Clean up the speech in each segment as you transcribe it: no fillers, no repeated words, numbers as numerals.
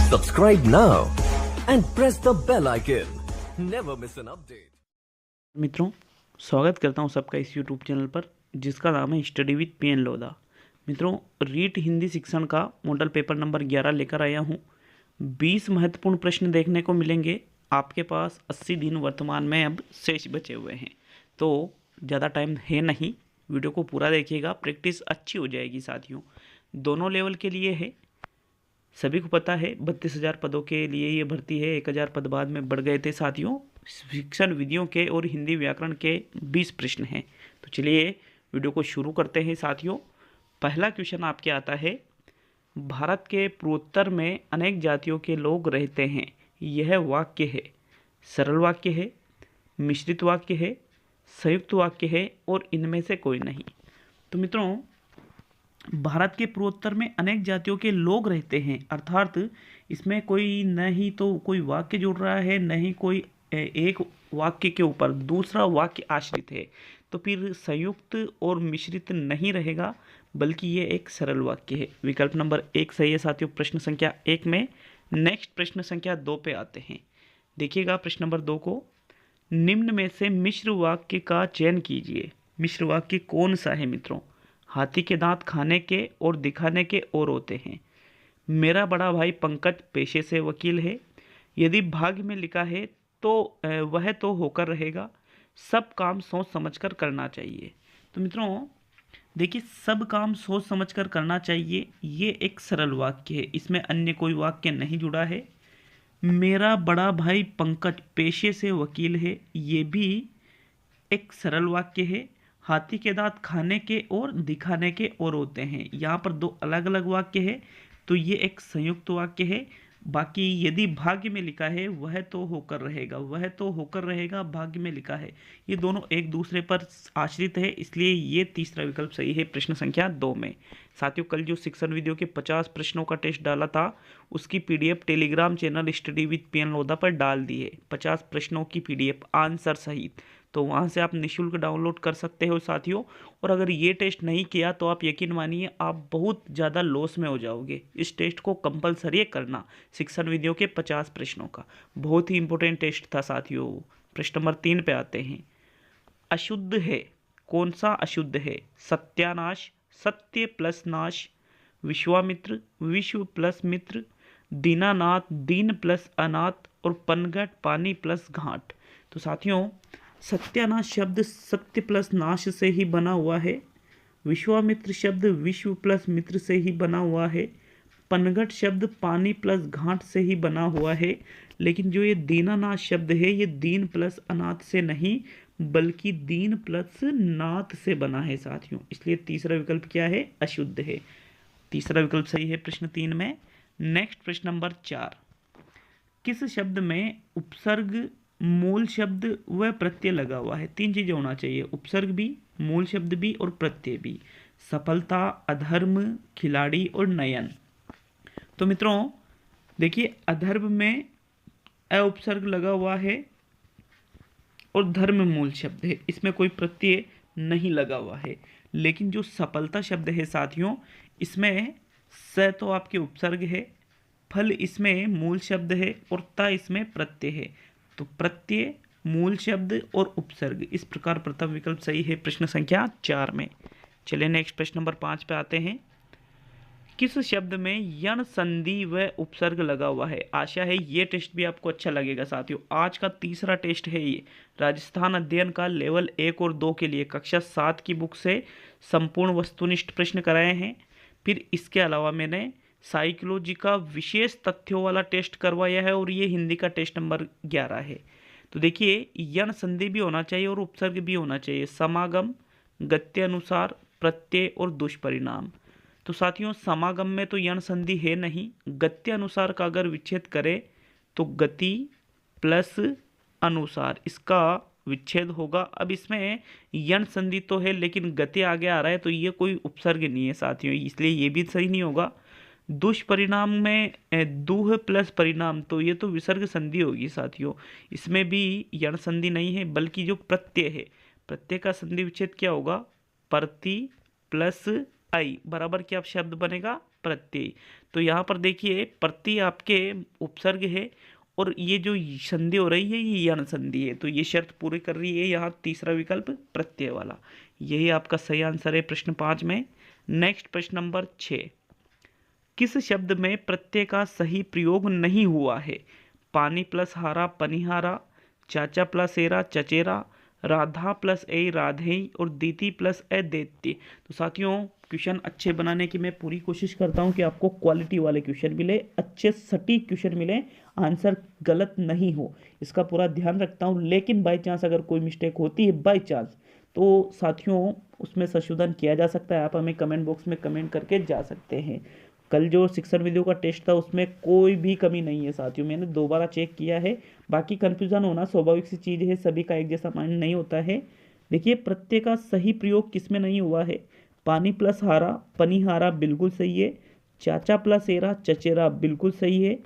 Subscribe now and press the bell icon. Never miss an update. मित्रों, स्वागत करता हूं सबका इस YouTube चैनल पर जिसका नाम है स्टडी विद पीएन लोधा। मित्रों, रीट हिंदी शिक्षण का मॉडल पेपर नंबर 11 लेकर आया हूं। 20 महत्वपूर्ण प्रश्न देखने को मिलेंगे। आपके पास 80 दिन वर्तमान में अब शेष बचे हुए हैं, तो ज़्यादा टाइम है नहीं। वीडियो को पूरा देखिएगा, प्रैक्टिस अच्छी हो जाएगी साथियों। दोनों लेवल के लिए है, सभी को पता है 32,000 पदों के लिए ये भर्ती है। 1,000 पद बाद में बढ़ गए थे साथियों। शिक्षण विधियों के और हिंदी व्याकरण के 20 प्रश्न हैं। तो चलिए वीडियो को शुरू करते हैं साथियों। पहला क्वेश्चन आपके आता है, भारत के पूर्वोत्तर में अनेक जातियों के लोग रहते हैं। यह वाक्य है, सरल वाक्य है, मिश्रित वाक्य है, संयुक्त वाक्य है और इनमें से कोई नहीं। तो मित्रों, भारत के पूर्वोत्तर में अनेक जातियों के लोग रहते हैं, अर्थात इसमें कोई न ही तो कोई वाक्य जुड़ रहा है, न ही कोई एक वाक्य के ऊपर दूसरा वाक्य आश्रित है। तो फिर संयुक्त और मिश्रित नहीं रहेगा, बल्कि ये एक सरल वाक्य है। विकल्प नंबर 1 सही है साथियों। प्रश्न संख्या 1 में। नेक्स्ट प्रश्न संख्या 2 पे आते हैं। देखिएगा प्रश्न नंबर 2 को, निम्न में से मिश्र वाक्य का चयन कीजिए। मिश्र वाक्य कौन सा है मित्रों? हाथी के दांत खाने के और दिखाने के और होते हैं। मेरा बड़ा भाई पंकज पेशे से वकील है। यदि भाग्य में लिखा है तो वह तो होकर रहेगा। सब काम सोच समझकर करना चाहिए। तो मित्रों देखिए, सब काम सोच समझकर करना चाहिए, ये एक सरल वाक्य है। इसमें अन्य कोई वाक्य नहीं जुड़ा है। मेरा बड़ा भाई पंकज पेशे से वकील है, ये भी एक सरल वाक्य है। हाथी के दांत खाने के और दिखाने के और होते हैं, यहाँ पर दो अलग अलग वाक्य है, तो ये एक संयुक्त वाक्य है। बाकी यदि भाग्य में लिखा है वह तो होकर रहेगा, वह तो होकर रहेगा भाग्य में लिखा है, ये दोनों एक दूसरे पर आश्रित है, इसलिए ये तीसरा विकल्प सही है प्रश्न संख्या 2 में। साथियों, कल जो शिक्षण वीडियो के 50 प्रश्नों का टेस्ट डाला था, उसकी PDF Telegram channel study with PN Lodha पर डाल दी है। 50 प्रश्नों की पीडीएफ आंसर सहित, तो वहाँ से आप निःशुल्क डाउनलोड कर सकते हो साथियों। और अगर ये टेस्ट नहीं किया तो आप यकीन मानिए आप बहुत ज़्यादा लॉस में हो जाओगे। इस टेस्ट को कंपलसरी करना, शिक्षण विधियों के 50 प्रश्नों का बहुत ही इंपॉर्टेंट टेस्ट था साथियों। प्रश्न नंबर 3 पे आते हैं। अशुद्ध है, कौन सा अशुद्ध है? सत्यानाश, सत्य प्लस नाश, विश्वामित्र, विश्व प्लस मित्र, दीनानाथ, दीन प्लस अनाथ और पनघट, पानी प्लस घाट। तो साथियों, सत्यानाश शब्द सत्य प्लस नाश से ही बना हुआ है। विश्वामित्र शब्द विश्व प्लस मित्र से ही बना हुआ है। पनघट शब्द पानी प्लस घाट से ही बना हुआ है। लेकिन जो ये दीनानाथ शब्द है, ये दीन प्लस अनाथ से नहीं, बल्कि दीन प्लस नाथ से बना है साथियों। इसलिए तीसरा विकल्प क्या है? अशुद्ध है। तीसरा विकल्प सही है प्रश्न 3 में। नेक्स्ट प्रश्न नंबर 4, किस शब्द में उपसर्ग, मूल शब्द व प्रत्यय लगा हुआ है? 3 चीजें होना चाहिए, उपसर्ग भी, मूल शब्द भी और प्रत्यय भी। सफलता, अधर्म, खिलाड़ी और नयन। तो मित्रों देखिए, अधर्म में अ उपसर्ग लगा हुआ है और धर्म मूल शब्द है, इसमें कोई प्रत्यय नहीं लगा हुआ है। लेकिन जो सफलता शब्द है साथियों, इसमें स तो आपके उपसर्ग है, फल इसमें मूल शब्द है और ता इसमें प्रत्यय है। तो प्रत्यय, मूल शब्द और उपसर्ग, इस प्रकार प्रथम विकल्प सही है प्रश्न संख्या 4 में। चलिए नेक्स्ट प्रश्न नंबर 5 पे आते हैं। किस शब्द में यण संधि व उपसर्ग लगा हुआ है? आशा है ये टेस्ट भी आपको अच्छा लगेगा साथियों। आज का तीसरा टेस्ट है ये, राजस्थान अध्ययन का लेवल 1 और 2 के लिए कक्षा 7 की बुक से संपूर्ण वस्तुनिष्ठ प्रश्न कराए हैं। फिर इसके अलावा मैंने साइकोलॉजी का विशेष तथ्यों वाला टेस्ट करवाया है और ये हिंदी का टेस्ट नंबर 11 है। तो देखिए, यण संधि भी होना चाहिए और उपसर्ग भी होना चाहिए, समागम, गत्य अनुसार, प्रत्यय और दुष्परिणाम। तो साथियों, समागम में तो यण संधि है नहीं। गत्य अनुसार का अगर विच्छेद करें तो गति प्लस अनुसार, इसका विच्छेद होगा। अब इसमें यण संधि तो है लेकिन गति आगे आ रहा है, तो ये कोई उपसर्ग नहीं है साथियों, इसलिए ये भी सही नहीं होगा। दुष्परिणाम में दूह प्लस परिणाम, तो ये तो विसर्ग संधि होगी साथियों, इसमें भी यण संधि नहीं है, बल्कि जो प्रत्यय है, प्रत्यय का संधि विच्छेद क्या होगा? प्रति प्लस आई बराबर क्या शब्द बनेगा? प्रत्यय। तो यहाँ पर देखिए प्रत्यय आपके उपसर्ग है और ये जो संधि हो रही है ये यण संधि है, तो ये शर्त पूरी कर रही है यहाँ तीसरा विकल्प प्रत्यय वाला। यही आपका सही आंसर है प्रश्न 5 में। नेक्स्ट प्रश्न नंबर 6, किस शब्द में प्रत्यय का सही प्रयोग नहीं हुआ है? पानी प्लस हारा पनिहारा, चाचा प्लस एरा चचेरा, राधा प्लस ए राधे और दीति प्लस ए देती। तो साथियों क्वेश्चन अच्छे बनाने की मैं पूरी कोशिश करता हूं कि आपको क्वालिटी वाले क्वेश्चन मिले, अच्छे सटीक क्वेश्चन मिले, आंसर गलत नहीं हो, इसका पूरा ध्यान रखता हूं। लेकिन बाई चांस अगर कोई मिस्टेक होती है बाई चांस, तो साथियों उसमें संशोधन किया जा सकता है। आप हमें कमेंट बॉक्स में कमेंट करके जा सकते हैं। कल जो शिक्षण वीडियो का टेस्ट था उसमें कोई भी कमी नहीं है साथियों, मैंने दोबारा चेक किया है। बाकी कंफ्यूजन होना स्वाभाविक सी चीज़ है, सभी का एक जैसा माइंड नहीं होता है। देखिए प्रत्यय का सही प्रयोग किसमें नहीं हुआ है? पानी प्लस हारा पनिहारा बिल्कुल सही है, चाचा प्लस एरा चचेरा बिल्कुल सही है,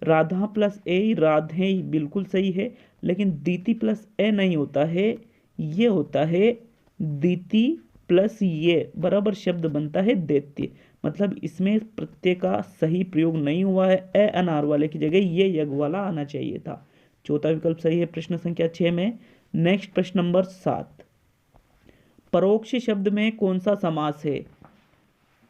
राधा प्लस ए राधे बिल्कुल सही है, लेकिन दीति प्लस ए नहीं होता है, ये होता है दीति प्लस ये बराबर शब्द बनता है दैत्य। मतलब इसमें प्रत्यय का सही प्रयोग नहीं हुआ है, ए अनार वाले की जगह ये यग वाला आना चाहिए था। चौथा विकल्प सही है प्रश्न संख्या 6 में। नेक्स्ट प्रश्न नंबर 7, परोक्ष शब्द में कौन सा समास है?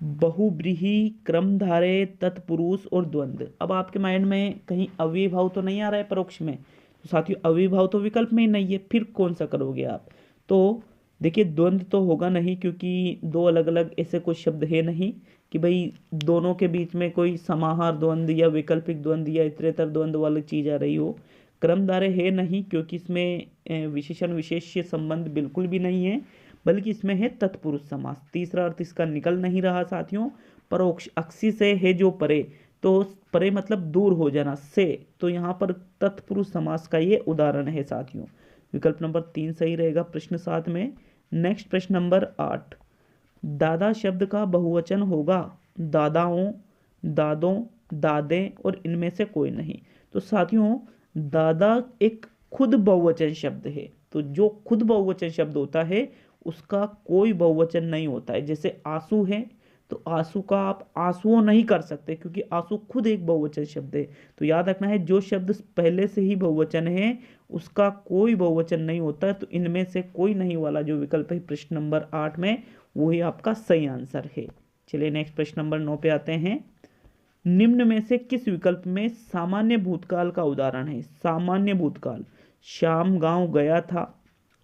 बहुब्रीहि, क्रमधारय, तत्पुरुष और द्वंद्व। अब आपके माइंड में कहीं अव्ययभाव तो नहीं आ रहा है परोक्ष में? तो साथियों अव्ययभाव तो विकल्प में ही नहीं है, फिर कौन सा करोगे आप? तो देखिए द्वंद्व तो होगा नहीं, क्योंकि दो अलग अलग ऐसे कोई शब्द है नहीं कि भाई दोनों के बीच में कोई समाहार द्वंद्व या वैकल्पिक द्वंद्व या इतरेतर द्वंद्व वाली चीज आ रही हो। क्रमधारय है नहीं, क्योंकि इसमें विशेषण विशेष्य संबंध बिल्कुल भी नहीं है, बल्कि इसमें है तत्पुरुष समास। तीसरा अर्थ इसका निकल नहीं रहा साथियों। परोक्ष अक्षी से है जो परे, तो परे मतलब दूर हो जाना से, तो यहाँ पर तत्पुरुष समास का ये उदाहरण है साथियों। विकल्प नंबर 3 सही रहेगा प्रश्न 7 में। नेक्स्ट प्रश्न नंबर 8, दादा शब्द का बहुवचन होगा दादाओं, दादों, दादे और इनमें से कोई नहीं। तो साथियों दादा एक खुद बहुवचन शब्द है, तो जो खुद बहुवचन शब्द होता है उसका कोई बहुवचन नहीं होता है। जैसे आंसू है तो आंसू का आप आंसुओं नहीं कर सकते, क्योंकि आंसू खुद एक बहुवचन शब्द है। तो याद रखना है जो शब्द पहले से ही बहुवचन है उसका कोई बहुवचन नहीं होता। तो इनमें से कोई नहीं वाला जो विकल्प है प्रश्न नंबर 8 में, वही आपका सही आंसर है। चलिए नेक्स्ट प्रश्न नंबर 9 पे आते हैं। निम्न में से किस विकल्प में सामान्य भूतकाल का उदाहरण है? सामान्य भूतकाल, श्याम गांव गया था,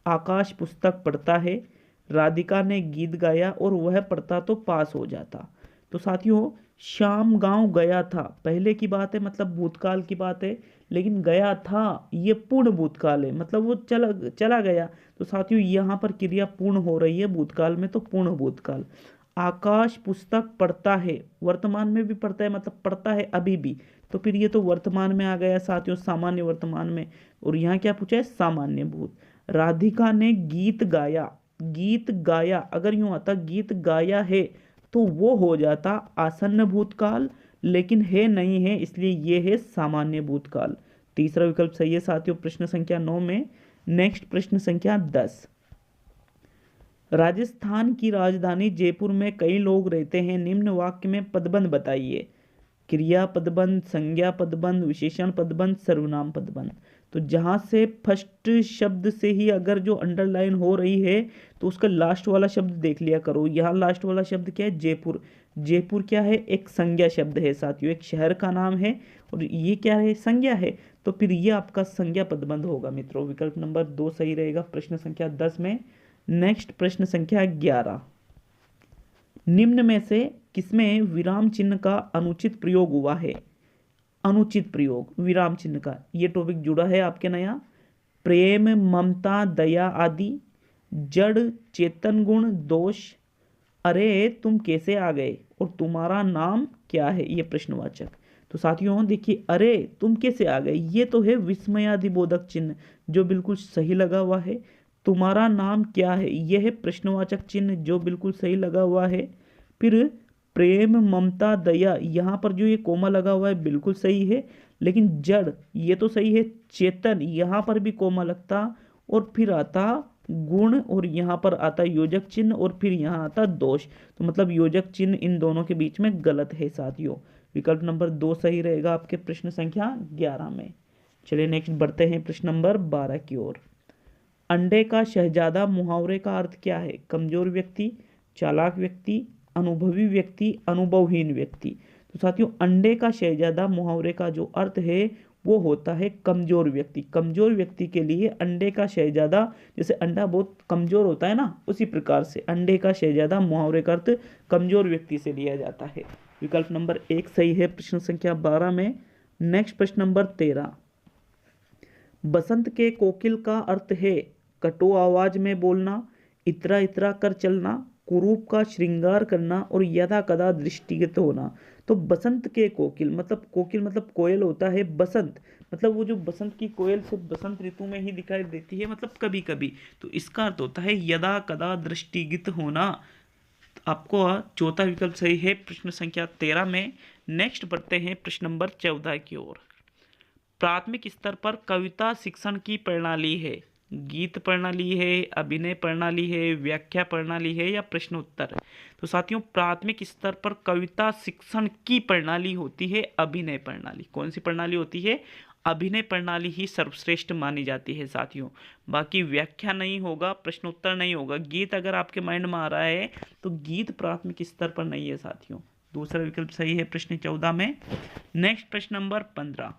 आकाश पुस्तक पढ़ता है, राधिका ने गीत गाया और वह पढ़ता तो पास हो जाता। तो साथियों श्याम गांव गया था पहले की बात है, मतलब भूतकाल की बात है, लेकिन गया था ये पूर्ण भूतकाल है, मतलब वो चला गया। तो साथियों यहाँ पर क्रिया पूर्ण हो रही है भूतकाल में, तो पूर्ण भूतकाल। आकाश पुस्तक पढ़ता है, वर्तमान में भी पढ़ता है, मतलब पढ़ता है अभी भी, तो फिर ये तो वर्तमान में आ गया साथियों, सामान्य वर्तमान में। और यहाँ क्या पूछा है? सामान्य भूत। राधिका ने गीत गाया, गीत गाया अगर यूं आता गीत गाया है तो वो हो जाता आसन्न भूतकाल, लेकिन है नहीं है, इसलिए ये है सामान्य भूतकाल। तीसरा विकल्प सही है साथियों प्रश्न संख्या 9 में। नेक्स्ट प्रश्न संख्या 10, राजस्थान की राजधानी जयपुर में कई लोग रहते हैं, निम्न वाक्य में पदबंध बताइए। क्रिया पदबंध, संज्ञा पदबंध, विशेषण पदबंध, सर्वनाम पदबंध। तो जहाँ से फर्स्ट शब्द से ही अगर जो अंडरलाइन हो रही है तो उसका लास्ट वाला शब्द देख लिया करो। यहाँ लास्ट वाला शब्द क्या है? जयपुर। जयपुर क्या है? एक संज्ञा शब्द है साथियों, एक शहर का नाम है, और ये क्या है? संज्ञा है। तो फिर ये आपका संज्ञा पदबंध होगा मित्रों। विकल्प नंबर 2 सही रहेगा प्रश्न संख्या 10 में। नेक्स्ट प्रश्न संख्या 11, निम्न में से किसमें विराम चिन्ह का अनुचित प्रयोग हुआ है? अनुचित प्रयोग विराम चिन्ह का, ये टॉपिक जुड़ा है आपके नया। प्रेम, ममता, दया आदि, जड़, चेतन गुण, दोष, अरे तुम कैसे आ गए और तुम्हारा नाम क्या है, ये प्रश्नवाचक। तो साथियों देखिए अरे तुम कैसे आ गए, ये तो है विस्मयादिबोधक चिन्ह जो बिल्कुल सही लगा हुआ है। तुम्हारा नाम क्या है, यह है प्रश्नवाचक चिन्ह जो बिल्कुल सही लगा हुआ है। फिर प्रेम, ममता, दया, यहाँ पर जो ये कोमा लगा हुआ है बिल्कुल सही है, लेकिन जड़ ये तो सही है। चेतन यहाँ पर भी कोमा लगता, और फिर आता गुण और यहाँ पर आता है योजक चिन्ह और फिर यहाँ आता है दोष। तो मतलब योजक चिन्ह इन दोनों के बीच में गलत है साथियों। विकल्प नंबर 2 सही रहेगा आपके प्रश्न संख्या 11 में। चलिए नेक्स्ट बढ़ते हैं प्रश्न नंबर 12 की ओर। अंडे का शहजादा मुहावरे का अर्थ क्या है? कमजोर व्यक्ति, चालाक व्यक्ति, अनुभवी व्यक्ति, अनुभवहीन व्यक्ति। तो साथियों अंडे का शहजादा मुहावरे का जो अर्थ है वो होता है कमजोर व्यक्ति। कमजोर व्यक्ति के लिए अंडे का शहजादा, जैसे अंडा बहुत कमजोर होता है ना, उसी प्रकार से अंडे का शहजादा मुहावरे का अर्थ कमजोर व्यक्ति से लिया जाता है। विकल्प नंबर 1 सही है प्रश्न संख्या 12 में। नेक्स्ट प्रश्न नंबर 13। बसंत के कोकिल का अर्थ है कटु आवाज में बोलना, इतरा इतरा कर चलना, कुरूप का श्रृंगार करना और यदा कदा दृष्टिगत होना। तो बसंत के कोकिल मतलब कोयल होता है। बसंत मतलब वो जो बसंत की कोयल से बसंत ऋतु में ही दिखाई देती है, मतलब कभी कभी। तो इसका अर्थ होता है यदा कदा दृष्टिगत होना। आपको चौथा विकल्प सही है प्रश्न संख्या 13 में। नेक्स्ट बढ़ते हैं प्रश्न नंबर 14 की ओर। प्राथमिक स्तर पर कविता शिक्षण की प्रणाली है? गीत प्रणाली है, अभिनय प्रणाली है, व्याख्या प्रणाली है या प्रश्न उत्तर? तो साथियों प्राथमिक स्तर पर कविता शिक्षण की प्रणाली होती है अभिनय प्रणाली। कौन सी प्रणाली होती है? अभिनय प्रणाली ही सर्वश्रेष्ठ मानी जाती है साथियों। बाकी व्याख्या नहीं होगा, प्रश्न उत्तर नहीं होगा। गीत अगर आपके माइंड में आ रहा है तो गीत प्राथमिक स्तर पर नहीं है साथियों। दूसरा विकल्प सही है प्रश्न 14 में। नेक्स्ट प्रश्न नंबर 15।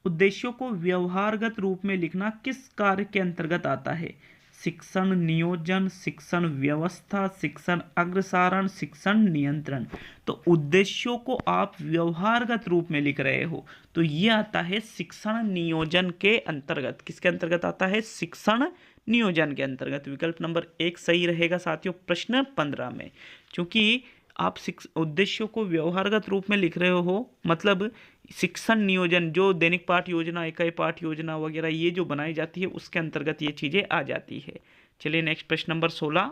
उद्देश्यों को व्यवहारगत रूप में लिखना किस कार्य के अंतर्गत आता है? शिक्षण नियोजन, शिक्षण व्यवस्था, शिक्षण अग्रसारण, शिक्षण नियंत्रण। तो उद्देश्यों को आप व्यवहारगत रूप में लिख रहे हो तो ये आता है शिक्षण नियोजन के अंतर्गत। किसके अंतर्गत आता है? शिक्षण नियोजन के अंतर्गत। विकल्प नंबर 1 सही रहेगा साथियों प्रश्न 15 में। क्योंकि आप उद्देश्यों को व्यवहारगत रूप में लिख रहे हो, मतलब शिक्षण नियोजन जो दैनिक पाठ योजना, इकाई पाठ योजना वगैरह ये जो बनाई जाती है उसके अंतर्गत ये चीज़ें आ जाती है। चलिए नेक्स्ट प्रश्न नंबर 16।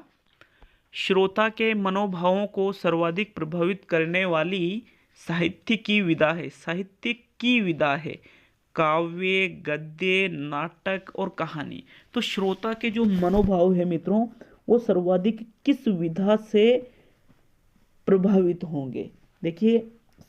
श्रोता के मनोभावों को सर्वाधिक प्रभावित करने वाली साहित्य की विधा है? साहित्य की विधा है काव्य, गद्य, नाटक और कहानी। तो श्रोता के जो मनोभाव है मित्रों वो सर्वाधिक किस विधा से प्रभावित होंगे? देखिए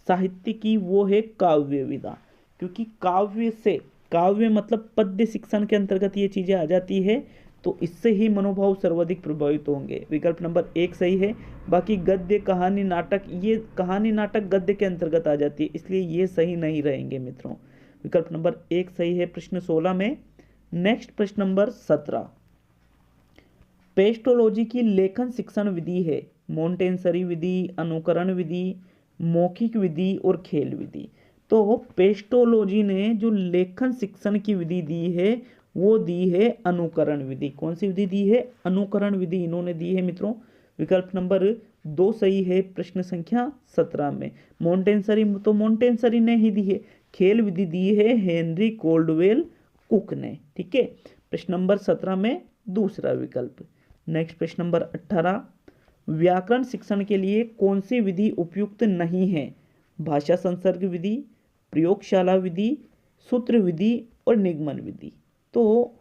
साहित्य की वो है काव्य विधा, क्योंकि काव्य मतलब पद्य शिक्षण के अंतर्गत ये चीजें आ जाती है, तो इससे ही मनोभाव सर्वाधिक प्रभावित होंगे। विकल्प नंबर 1 सही है। बाकी गद्य, कहानी, नाटक, ये कहानी नाटक गद्य के अंतर्गत आ जाती है, इसलिए ये सही नहीं रहेंगे मित्रों। विकल्प नंबर 1 सही है प्रश्न 16 में। नेक्स्ट प्रश्न नंबर 17। पेस्टोलॉजी की लेखन शिक्षण विधि है मोंटेसरी विधि, अनुकरण विधि, मौखिक विधि और खेल विधि। तो पेस्टोलॉजी ने जो लेखन शिक्षण की विधि दी है वो दी है अनुकरण विधि। कौन सी विधि दी है? अनुकरण विधि इन्होंने दी है मित्रों। विकल्प नंबर 2 सही है प्रश्न संख्या 17 में। मोंटेसरी ने ही दी है। खेल विधि दी है हेनरी कोल्डवेल कुक ने। ठीक है, प्रश्न नंबर 17 में दूसरा विकल्प। नेक्स्ट प्रश्न नंबर 18। व्याकरण शिक्षण के लिए कौन सी विधि उपयुक्त नहीं है? भाषा संसर्ग विधि, प्रयोगशाला विधि, सूत्र विधि और निगमन विधि। तो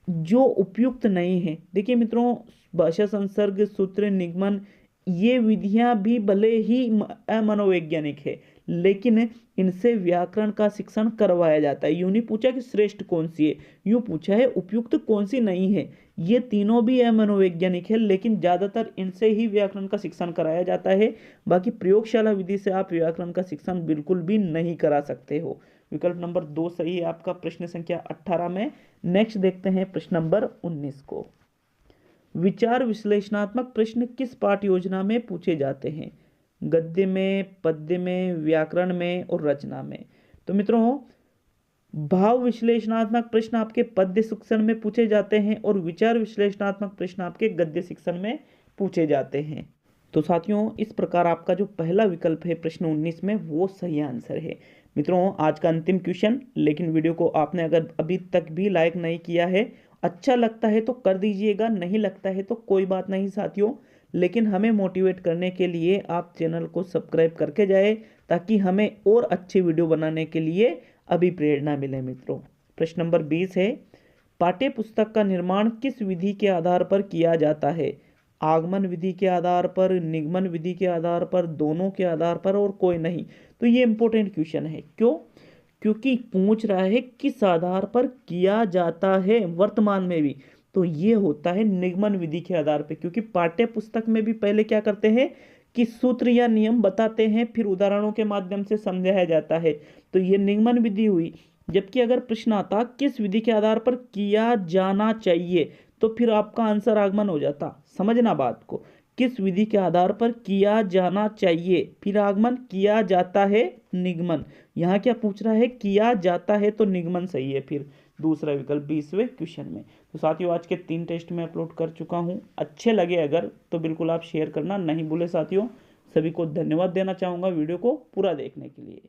जो उपयुक्त नहीं है, देखिए मित्रों भाषा संसर्ग, सूत्र, निगमन ये विधियां भी भले ही अमनोवैज्ञानिक है लेकिन इनसे व्याकरण का शिक्षण करवाया जाता है। यूं नहीं पूछा कि श्रेष्ठ कौन सी है, यूं पूछा है उपयुक्त कौन सी नहीं है। ये तीनों भी अमनोवैज्ञानिक है लेकिन ज़्यादातर इनसे ही व्याकरण का शिक्षण कराया जाता है। बाकी प्रयोगशाला विधि से आप व्याकरण का शिक्षण बिल्कुल भी नहीं करा सकते हो। विकल्प नंबर 2 सही है आपका प्रश्न संख्या 18 में। नेक्स्ट देखते हैं प्रश्न नंबर 19 को। विचार विश्लेषणात्मक प्रश्न किस पाठ योजना में पूछे जाते हैं? गद्य में, पद्य में, व्याकरण में और रचना में। तो मित्रों भाव विश्लेषणात्मक प्रश्न आपके पद्य शिक्षण में पूछे जाते हैं और विचार विश्लेषणात्मक प्रश्न आपके गद्य शिक्षण में पूछे जाते हैं। तो साथियों इस प्रकार आपका जो पहला विकल्प है प्रश्न 19 में वो सही आंसर है। मित्रों आज का अंतिम क्वेश्चन, लेकिन वीडियो को आपने अगर अभी तक भी लाइक नहीं किया है, अच्छा लगता है तो कर दीजिएगा, नहीं लगता है तो कोई बात नहीं साथियों, लेकिन हमें मोटिवेट करने के लिए आप चैनल को सब्सक्राइब करके जाए ताकि हमें और अच्छी वीडियो बनाने के लिए अभी प्रेरणा मिले। मित्रों प्रश्न नंबर 20 है, पाठ्य पुस्तक का निर्माण किस विधि के आधार पर किया जाता है? आगमन विधि के आधार पर, निगमन विधि के आधार पर, दोनों के आधार पर और कोई नहीं। तो ये इंपॉर्टेंट क्वेश्चन है। क्यों? क्योंकि पूछ रहा है किस आधार पर किया जाता है वर्तमान में भी, तो ये होता है निगमन विधि के आधार पर। क्योंकि पाठ्य पुस्तक में भी पहले क्या करते हैं कि सूत्र या नियम बताते हैं, फिर उदाहरणों के माध्यम से समझाया जाता है। तो ये निगमन विधि हुई। जबकि अगर प्रश्न आता किस विधि के आधार पर किया जाना चाहिए, तो फिर आपका आंसर आगमन हो जाता। समझना बात को, किस विधि के आधार पर किया जाना चाहिए, फिर आगमन, किया जाता है निगमन। यहाँ क्या पूछ रहा है? किया जाता है, तो निगमन सही है फिर दूसरा विकल्प 20वें क्वेश्चन में। तो साथियों आज के 3 टेस्ट में अपलोड कर चुका हूँ। अच्छे लगे अगर तो बिल्कुल आप शेयर करना नहीं भूले साथियों। सभी को धन्यवाद देना चाहूँगा वीडियो को पूरा देखने के लिए।